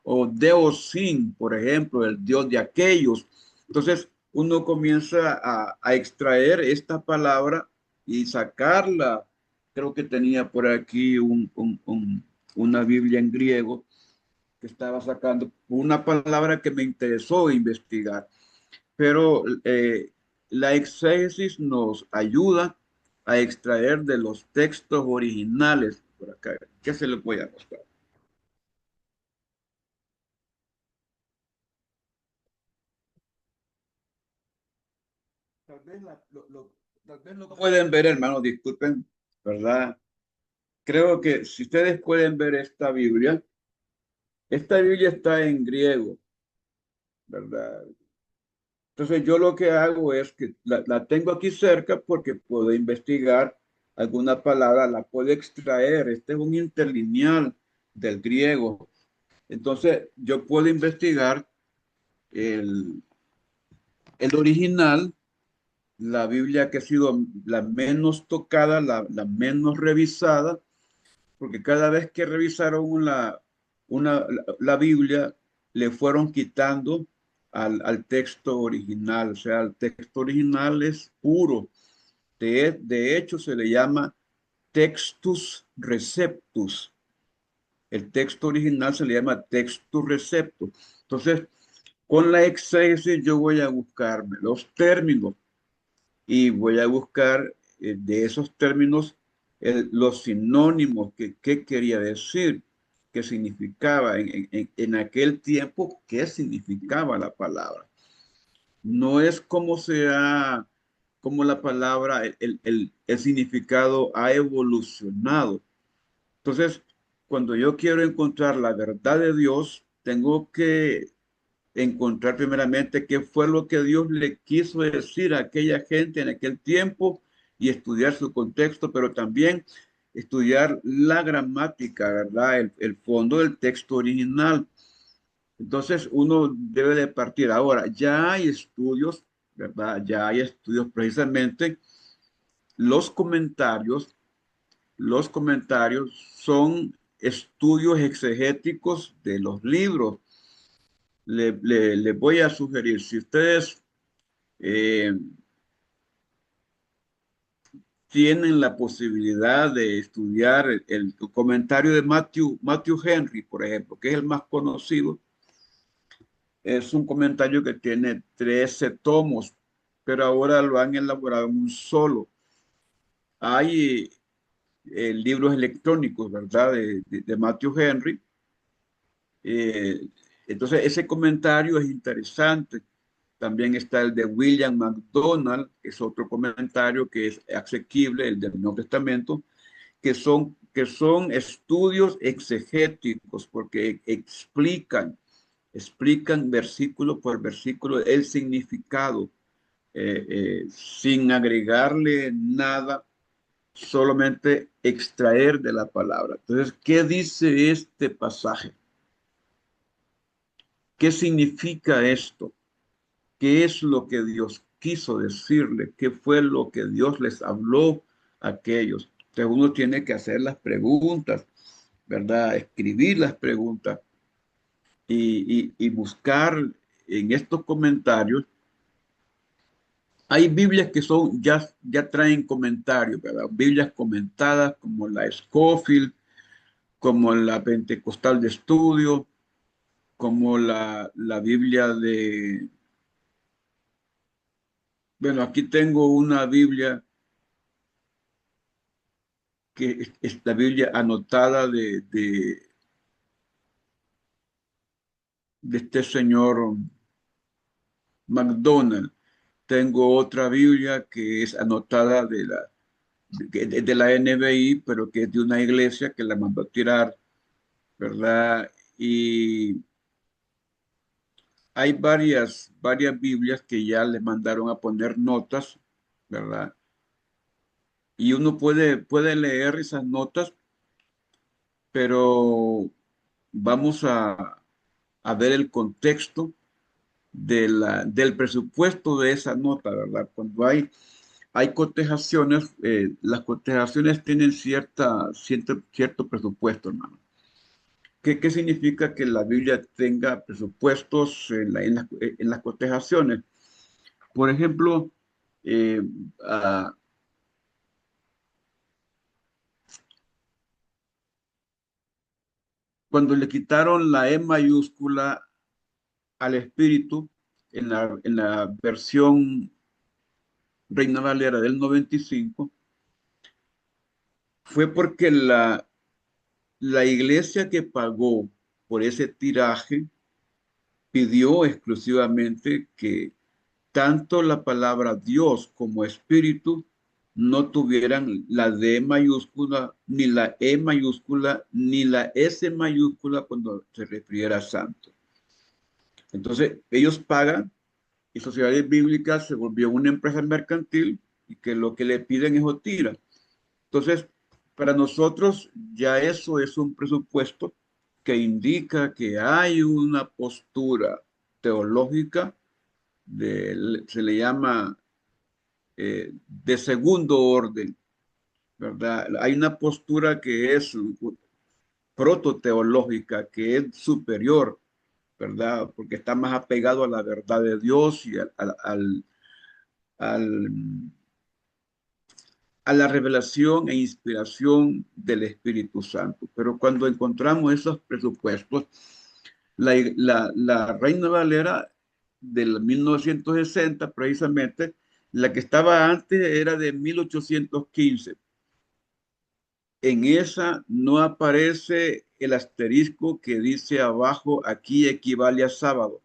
O Deosin, por ejemplo, el Dios de aquellos. Entonces, uno comienza a extraer esta palabra y sacarla. Creo que tenía por aquí una Biblia en griego que estaba sacando una palabra que me interesó investigar. Pero la exégesis nos ayuda a extraer de los textos originales. Por acá, ¿qué se le voy a mostrar? Tal vez, tal vez lo pueden ver, hermanos, disculpen, ¿verdad? Creo que si ustedes pueden ver esta Biblia está en griego, ¿verdad? Entonces yo lo que hago es que la tengo aquí cerca porque puedo investigar alguna palabra, la puedo extraer. Este es un interlineal del griego. Entonces yo puedo investigar el, el original, la Biblia que ha sido la menos tocada, la menos revisada, porque cada vez que revisaron la Biblia, le fueron quitando al texto original. O sea, el texto original es puro. De hecho, se le llama textus receptus. El texto original se le llama textus receptus. Entonces, con la exégesis yo voy a buscarme los términos y voy a buscar de esos términos los sinónimos, qué quería decir, qué significaba en aquel tiempo, qué significaba la palabra. No es como la palabra, el significado ha evolucionado. Entonces, cuando yo quiero encontrar la verdad de Dios, tengo que encontrar primeramente qué fue lo que Dios le quiso decir a aquella gente en aquel tiempo y estudiar su contexto, pero también estudiar la gramática, ¿verdad? El fondo del texto original. Entonces uno debe de partir. Ahora, ya hay estudios, ¿verdad? Ya hay estudios precisamente. Los comentarios, los comentarios son estudios exegéticos de los libros. Le voy a sugerir, si ustedes eh, tienen la posibilidad de estudiar el comentario de Matthew Henry, por ejemplo, que es el más conocido, es un comentario que tiene 13 tomos, pero ahora lo han elaborado en un solo. Hay libros electrónicos, ¿verdad? De Matthew Henry. Eh, entonces, ese comentario es interesante. También está el de William MacDonald, que es otro comentario que es asequible, el del Nuevo Testamento, que son estudios exegéticos, porque explican versículo por versículo el significado, sin agregarle nada, solamente extraer de la palabra. Entonces, ¿qué dice este pasaje? ¿Qué significa esto? ¿Qué es lo que Dios quiso decirle? ¿Qué fue lo que Dios les habló a aquellos? Entonces uno tiene que hacer las preguntas, ¿verdad? Escribir las preguntas y buscar en estos comentarios. Hay Biblias que ya traen comentarios, ¿verdad? Biblias comentadas como la Scofield, como la Pentecostal de Estudio, como la Biblia Bueno, aquí tengo una Biblia que es la Biblia anotada de este señor McDonald. Tengo otra Biblia que es anotada de la NBI, pero que es de una iglesia que la mandó a tirar, ¿verdad? Y hay varias Biblias que ya le mandaron a poner notas, ¿verdad? Y uno puede leer esas notas, pero vamos a ver el contexto del presupuesto de esa nota, ¿verdad? Cuando hay cotejaciones, las cotejaciones tienen cierto presupuesto, hermano. ¿Qué significa que la Biblia tenga presupuestos en las cotejaciones? Por ejemplo, eh, ah, cuando le quitaron la E mayúscula al Espíritu en la versión Reina Valera del 95, fue porque la iglesia que pagó por ese tiraje pidió exclusivamente que tanto la palabra Dios como Espíritu no tuvieran la D mayúscula, ni la E mayúscula, ni la S mayúscula cuando se refiriera a santo. Entonces, ellos pagan y Sociedades Bíblicas se volvió una empresa mercantil y que lo que le piden es otira. Entonces, para nosotros ya eso es un presupuesto que indica que hay una postura teológica, se le llama de segundo orden, ¿verdad? Hay una postura que es prototeológica, que es superior, ¿verdad? Porque está más apegado a la verdad de Dios y al- a la revelación e inspiración del Espíritu Santo. Pero cuando encontramos esos presupuestos, la Reina Valera del 1960, precisamente, la que estaba antes era de 1815. En esa no aparece el asterisco que dice abajo, aquí equivale a sábado.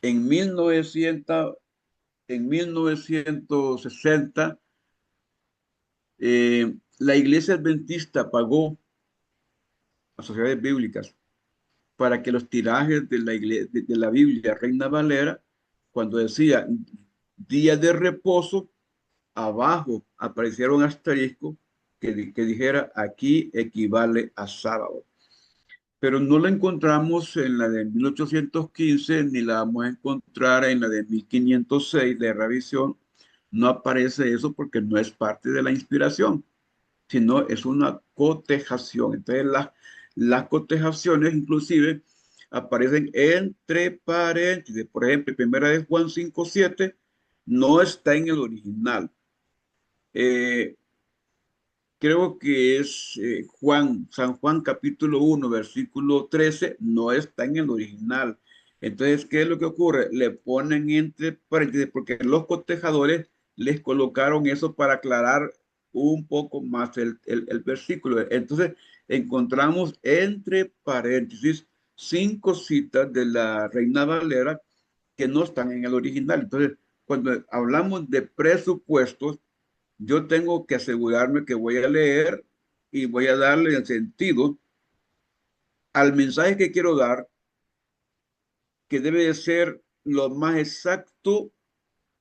En 1960, la Iglesia Adventista pagó a sociedades bíblicas para que los tirajes de la Biblia Reina Valera, cuando decía día de reposo, abajo apareciera un asterisco que dijera aquí equivale a sábado. Pero no la encontramos en la de 1815 ni la vamos a encontrar en la de 1506 de revisión. No aparece eso porque no es parte de la inspiración, sino es una cotejación. Entonces las cotejaciones inclusive aparecen entre paréntesis. Por ejemplo, primera de Juan 5:7 no está en el original. Eh, Creo que es San Juan capítulo 1 versículo 13 no está en el original. Entonces, ¿qué es lo que ocurre? Le ponen entre paréntesis porque los cotejadores les colocaron eso para aclarar un poco más el versículo. Entonces, encontramos entre paréntesis 5 citas de la Reina Valera que no están en el original. Entonces, cuando hablamos de presupuestos, yo tengo que asegurarme que voy a leer y voy a darle el sentido al mensaje que quiero dar, que debe de ser lo más exacto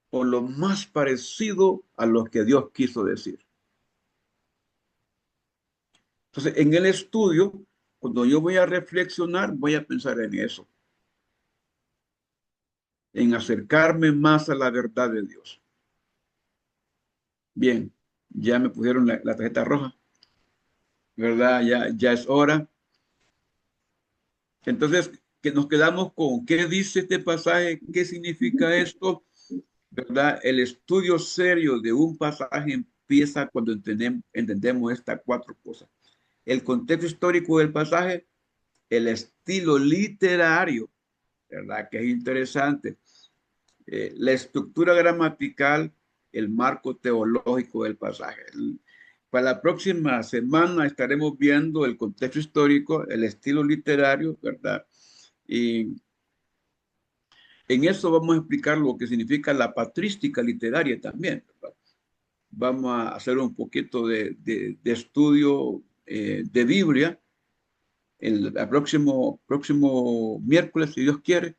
o lo más parecido a lo que Dios quiso decir. Entonces, en el estudio, cuando yo voy a reflexionar, voy a pensar en eso, en acercarme más a la verdad de Dios. Bien, ya me pusieron la tarjeta roja, ¿verdad? Ya es hora. Entonces, que nos quedamos con qué dice este pasaje, qué significa esto, ¿verdad? El estudio serio de un pasaje empieza cuando entendemos estas cuatro cosas. El contexto histórico del pasaje, el estilo literario, ¿verdad? Que es interesante. la estructura gramatical, el marco teológico del pasaje. Para la próxima semana estaremos viendo el contexto histórico, el estilo literario, ¿verdad? Y en eso vamos a explicar lo que significa la patrística literaria también, ¿verdad? Vamos a hacer un poquito de estudio de Biblia el próximo miércoles, si Dios quiere,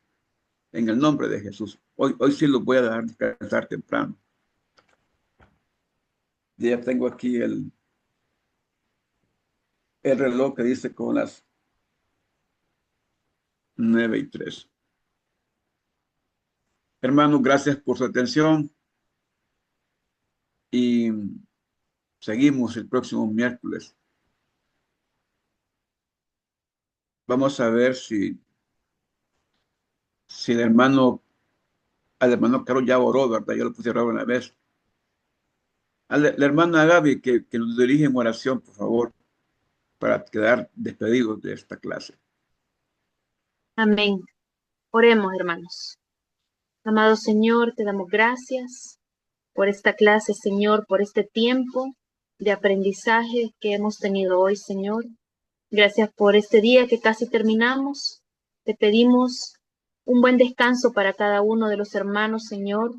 en el nombre de Jesús. Hoy sí los voy a dejar descansar temprano. Ya tengo aquí el reloj que dice con las 9:03. Hermanos, gracias por su atención y seguimos el próximo miércoles. Vamos a ver si el hermano, al hermano Carlos ya oró, ¿verdad? Ya lo puse a orar una vez. A la hermana Gaby que nos dirige en oración, por favor, para quedar despedidos de esta clase. Amén. Oremos, hermanos. Amado Señor, te damos gracias por esta clase, Señor, por este tiempo de aprendizaje que hemos tenido hoy, Señor. Gracias por este día que casi terminamos. Te pedimos un buen descanso para cada uno de los hermanos, Señor.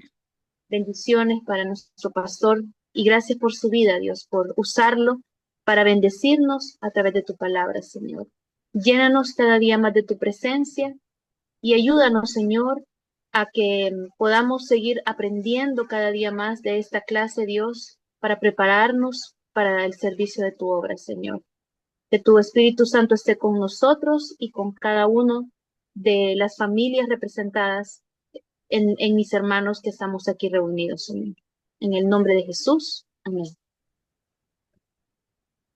Bendiciones para nuestro pastor y gracias por su vida, Dios, por usarlo para bendecirnos a través de tu palabra, Señor. Llénanos cada día más de tu presencia y ayúdanos, Señor, a que podamos seguir aprendiendo cada día más de esta clase, Dios, para prepararnos para el servicio de tu obra, Señor. Que tu Espíritu Santo esté con nosotros y con cada uno de las familias representadas en mis hermanos que estamos aquí reunidos, Señor. En el nombre de Jesús. Amén.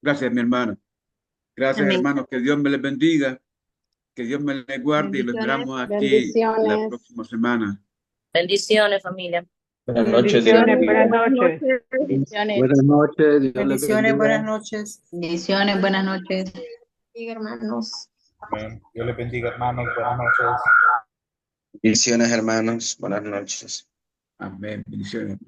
Gracias, mi hermana. Gracias, Amén. hermanos. Que Dios me les bendiga. Que Dios me les guarde y los esperamos aquí la próxima semana. Bendiciones, familia. Buenas noches. Bendiciones, buenas noches. Bendiciones. Buenas noches. Dios les Bendiciones, bendiga. buenas noches. Bendiciones, buenas noches. Hermanos. Amén. Dios les bendiga, hermanos. Buenas noches. Bendiciones, hermanos. Buenas noches. Amén. Bendiciones.